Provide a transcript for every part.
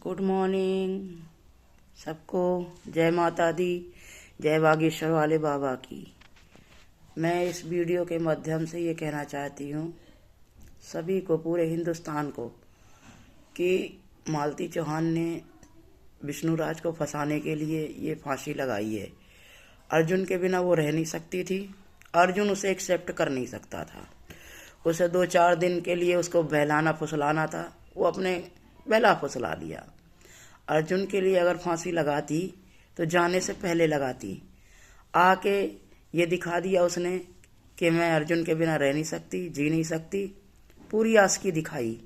Good morning सबको। जय माता दी, जय बागेश्वर वाले बाबा की। मैं इस वीडियो के माध्यम से ये कहना चाहती हूँ सभी को, पूरे हिंदुस्तान को, कि मालती चौहान ने विष्णुराज को फंसाने के लिए ये फांसी लगाई है। अर्जुन के बिना वो रह नहीं सकती थी। अर्जुन उसे एक्सेप्ट कर नहीं सकता था। उसे 2-4 दिन के लिए उसको बहलाना फुसलाना था, वो अपने बहला फुसला लिया। अर्जुन के लिए अगर फांसी लगाती तो जाने से पहले लगाती। आके ये दिखा दिया उसने कि मैं अर्जुन के बिना रह नहीं सकती, जी नहीं सकती। पूरी आशिकी दिखाई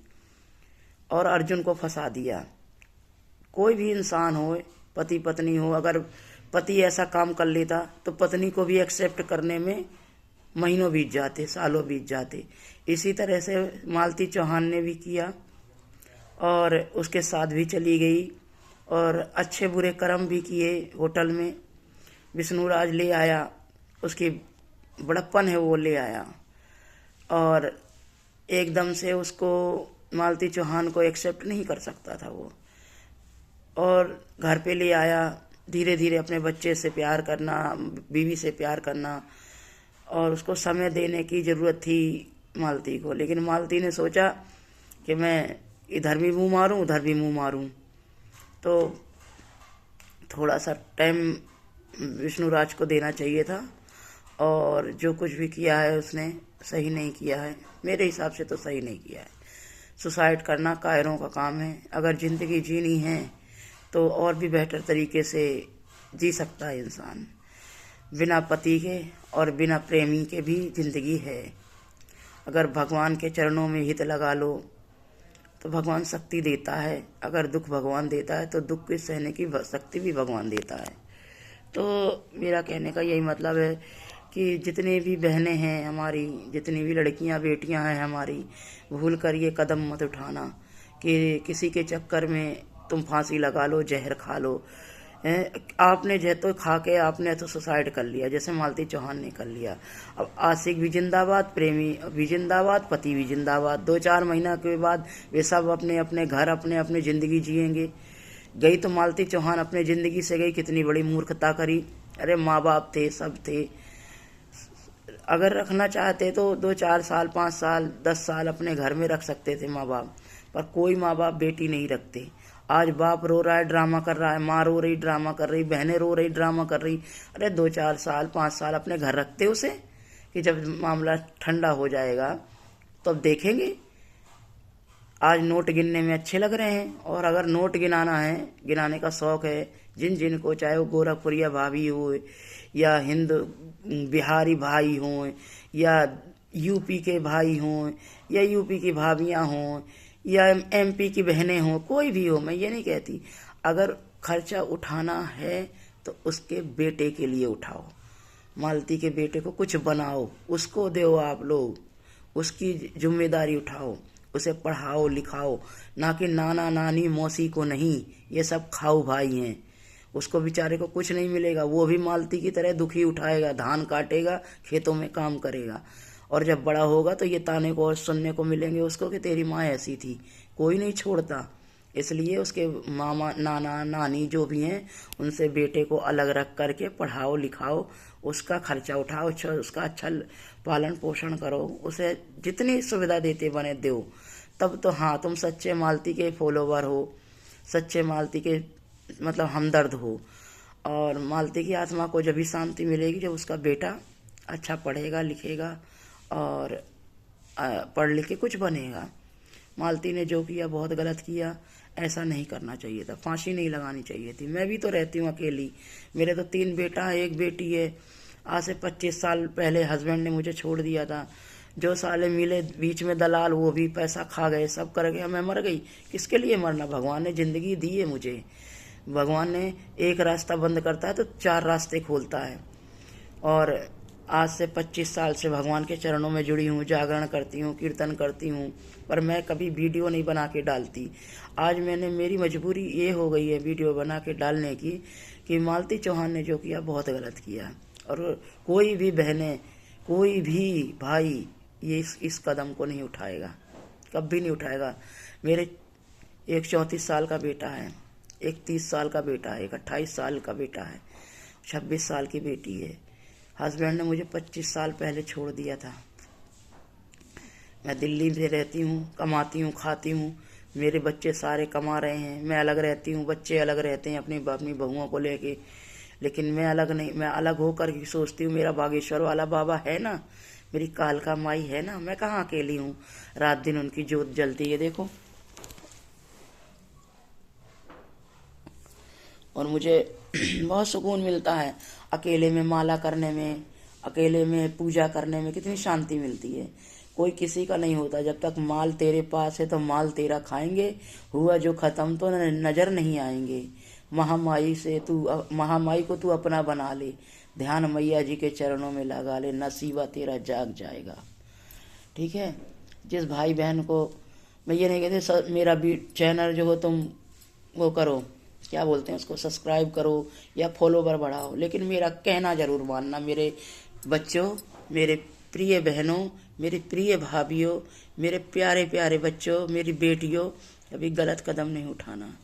और अर्जुन को फंसा दिया। कोई भी इंसान हो, पति पत्नी हो, अगर पति ऐसा काम कर लेता तो पत्नी को भी एक्सेप्ट करने में महीनों बीत जाते, सालों बीत जाते। इसी तरह से मालती चौहान ने भी किया और उसके साथ भी चली गई और अच्छे बुरे कर्म भी किए। होटल में विष्णुराज ले आया, उसकी बड़प्पन है वो ले आया और एकदम से उसको मालती चौहान को एक्सेप्ट नहीं कर सकता था वो, और घर पे ले आया। धीरे धीरे अपने बच्चे से प्यार करना, बीवी से प्यार करना, और उसको समय देने की ज़रूरत थी मालती को। लेकिन मालती ने सोचा कि मैं इधर भी मुंह मारूं, उधर भी मुंह मारूं, तो थोड़ा सा टाइम विष्णुराज को देना चाहिए था। और जो कुछ भी किया है उसने सही नहीं किया है, मेरे हिसाब से तो सही नहीं किया है। सुसाइड करना कायरों का काम है। अगर ज़िंदगी जीनी है तो और भी बेहतर तरीके से जी सकता है इंसान। बिना पति के और बिना प्रेमी के भी ज़िंदगी है। अगर भगवान के चरणों में हित लगा लो तो भगवान शक्ति देता है। अगर दुख भगवान देता है तो दुख के सहने की शक्ति भी भगवान देता है। तो मेरा कहने का यही मतलब है कि जितने भी बहनें हैं हमारी, जितनी भी लड़कियां बेटियां हैं हमारी, भूल कर ये कदम मत उठाना कि किसी के चक्कर में तुम फांसी लगा लो, जहर खा लो। आपने जहर तो खा के आपने तो सुसाइड कर लिया, जैसे मालती चौहान ने कर लिया। अब आशिक भी जिंदाबाद, प्रेमी भी जिंदाबाद, पति भी जिंदाबाद। 2-4 महीना के बाद वे सब अपने अपने घर, अपने अपने ज़िंदगी जिएंगे। गई तो मालती चौहान अपने ज़िंदगी से गई, कितनी बड़ी मूर्खता करी। अरे माँ बाप थे, सब थे। अगर रखना चाहते तो 2-4 साल, 5 साल, 10 साल अपने घर में रख सकते थे माँ बाप, पर कोई माँ बाप बेटी नहीं रखते। आज बाप रो रहा है, ड्रामा कर रहा है, माँ रो रही, ड्रामा कर रही, बहनें रो रही, ड्रामा कर रही। अरे 2-4 साल, 5 साल अपने घर रखते उसे, कि जब मामला ठंडा हो जाएगा तो अब देखेंगे। आज नोट गिनने में अच्छे लग रहे हैं, और अगर नोट गिनाना है, गिनाने का शौक है जिन जिन को, चाहे वो गोरखपुरिया भाभी हो या हिंद बिहारी भाई हों या यूपी के भाई हों या यूपी की भाभियां हों या एमपी की बहनें हों, कोई भी हो, मैं ये नहीं कहती। अगर खर्चा उठाना है तो उसके बेटे के लिए उठाओ। मालती के बेटे को कुछ बनाओ, उसको दो आप लोग, उसकी जिम्मेदारी उठाओ, उसे पढ़ाओ लिखाओ, ना कि नाना नानी मौसी को नहीं। ये सब खाऊ भाई हैं। उसको बेचारे को कुछ नहीं मिलेगा, वो भी मालती की तरह दुखी उठाएगा, धान काटेगा, खेतों में काम करेगा, और जब बड़ा होगा तो ये ताने को और सुनने को मिलेंगे उसको कि तेरी माँ ऐसी थी। कोई नहीं छोड़ता। इसलिए उसके मामा, नाना, नानी जो भी हैं, उनसे बेटे को अलग रख करके पढ़ाओ लिखाओ, उसका खर्चा उठाओ, उसका अच्छा पालन पोषण करो, उसे जितनी सुविधा देते बने दो। तब तो हाँ, तुम सच्चे मालती के फॉलोवर हो, सच्चे मालती के मतलब हमदर्द हो। और मालती की आत्मा को जब भी शांति मिलेगी जब उसका बेटा अच्छा पढ़ेगा लिखेगा और पढ़ लिख के कुछ बनेगा। मालती ने जो किया बहुत गलत किया, ऐसा नहीं करना चाहिए था, फांसी नहीं लगानी चाहिए थी। मैं भी तो रहती हूँ अकेली, मेरे तो 3 बेटा है, 1 बेटी है। आज से 25 साल पहले हस्बैंड ने मुझे छोड़ दिया था। जो साले मिले बीच में दलाल, वो भी पैसा खा गए, सब कर गया, मैं मर गई। किसके लिए मरना? भगवान ने ज़िंदगी दी है मुझे। भगवान ने एक रास्ता बंद करता है तो 4 रास्ते खोलता है। और आज से 25 साल से भगवान के चरणों में जुड़ी हूँ, जागरण करती हूँ, कीर्तन करती हूँ, पर मैं कभी वीडियो नहीं बना के डालती। आज मेरी मजबूरी ये हो गई है वीडियो बना के डालने की कि मालती चौहान ने जो किया बहुत गलत किया। और कोई भी बहनें, कोई भी भाई ये इस कदम को नहीं उठाएगा, कभी नहीं उठाएगा। मेरे एक 34 साल का बेटा है, एक 30 साल का बेटा है, एक 28 साल का बेटा है, 26 साल की बेटी है। हस्बैंड ने मुझे 25 साल पहले छोड़ दिया था। मैं दिल्ली में रहती हूँ, कमाती हूँ, खाती हूँ। मेरे बच्चे सारे कमा रहे हैं, मैं अलग रहती हूँ, बच्चे अलग रहते हैं अपनी बहुओं को लेके। लेकिन मैं अलग नहीं, मैं अलग होकर के सोचती हूँ मेरा बागेश्वर वाला बाबा है ना, मेरी कालका माई है ना, मैं कहाँ अकेली हूँ। रात दिन उनकी जोत जलती है, देखो। और मुझे बहुत सुकून मिलता है अकेले में माला करने में, अकेले में पूजा करने में कितनी शांति मिलती है। कोई किसी का नहीं होता। जब तक माल तेरे पास है तो माल तेरा खाएंगे, हुआ जो खत्म तो नजर नहीं आएंगे। महामाई को तू अपना बना ले, ध्यान मैया जी के चरणों में लगा ले, नसीबा तेरा जाग जाएगा। ठीक है। जिस भाई बहन को मैं ये नहीं कहते मेरा भी चैनल जो हो तुम वो करो, क्या बोलते हैं उसको, सब्सक्राइब करो या फॉलोवर बढ़ाओ, लेकिन मेरा कहना जरूर मानना। मेरे बच्चों, मेरे प्रिय बहनों, मेरे प्रिय भाभीियों, मेरे प्यारे प्यारे बच्चों, मेरी बेटियों, कभी गलत कदम नहीं उठाना।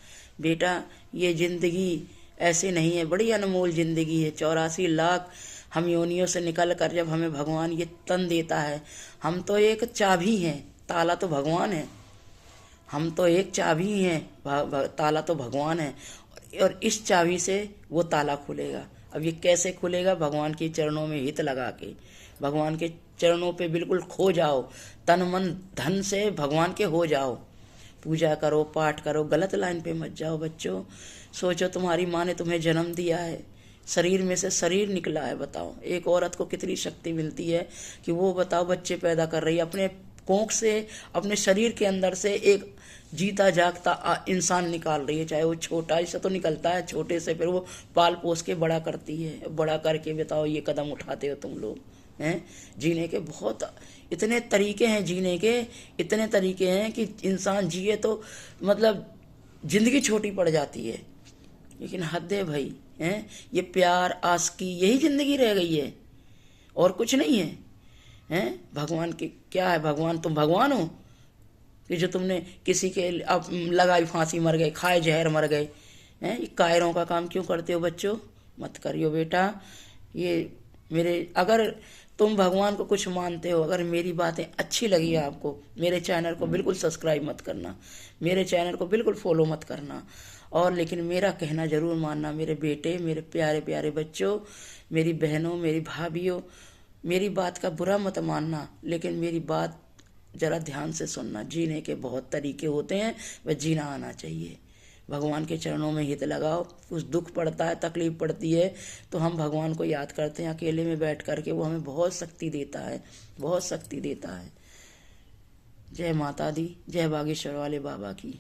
बेटा, ये जिंदगी ऐसे नहीं है, बड़ी अनमोल जिंदगी है। 84 लाख हम योनियों से निकल कर जब हमें भगवान ये तन देता है, हम तो एक चाबी हैं, ताला तो भगवान है। हम तो एक चाबी हैं, ताला तो भगवान है। और इस चाबी से वो ताला खुलेगा। अब ये कैसे खुलेगा? भगवान के चरणों में हित लगा के, भगवान के चरणों पे बिल्कुल खो जाओ, तन मन धन से भगवान के हो जाओ, पूजा करो, पाठ करो, गलत लाइन पे मत जाओ। बच्चों, सोचो तुम्हारी माँ ने तुम्हें जन्म दिया है, शरीर में से शरीर निकला है। बताओ एक औरत को कितनी शक्ति मिलती है कि वो बताओ बच्चे पैदा कर रही है, अपने कोख से, अपने शरीर के अंदर से एक जीता जागता इंसान निकाल रही है। चाहे वो छोटा ही सा तो निकलता है, छोटे से फिर वो पाल पोस के बड़ा करती है। बड़ा करके बताओ ये कदम उठाते हो तुम लोग हैं। जीने के बहुत इतने तरीके हैं, जीने के इतने तरीके हैं कि इंसान जिए तो मतलब जिंदगी छोटी पड़ जाती है। लेकिन हद है भाई, हैं, ये प्यार आस्की यही जिंदगी रह गई है और कुछ नहीं है। हैं, भगवान की क्या है? भगवान, तुम भगवान हो कि जो तुमने किसी के अब लगाई फांसी मर गए, खाए जहर मर गए। हैं, ये कायरों का काम क्यों करते हो? बच्चों मत करियो बेटा। ये मेरे, अगर तुम भगवान को कुछ मानते हो, अगर मेरी बातें अच्छी लगी आपको, मेरे चैनल को बिल्कुल सब्सक्राइब मत करना, मेरे चैनल को बिल्कुल फॉलो मत करना। और लेकिन मेरा कहना जरूर मानना। मेरे बेटे, मेरे प्यारे प्यारे बच्चों, मेरी बहनों, मेरी भाभीियों, मेरी बात का बुरा मत मानना, लेकिन मेरी बात जरा ध्यान से सुनना। जीने के बहुत तरीके होते हैं, वह जीना आना चाहिए। भगवान के चरणों में हित लगाओ। कुछ दुख पड़ता है, तकलीफ पड़ती है तो हम भगवान को याद करते हैं अकेले में बैठ करके, वो हमें बहुत शक्ति देता है, बहुत शक्ति देता है। जय माता दी, जय बागेश्वर वाले बाबा की।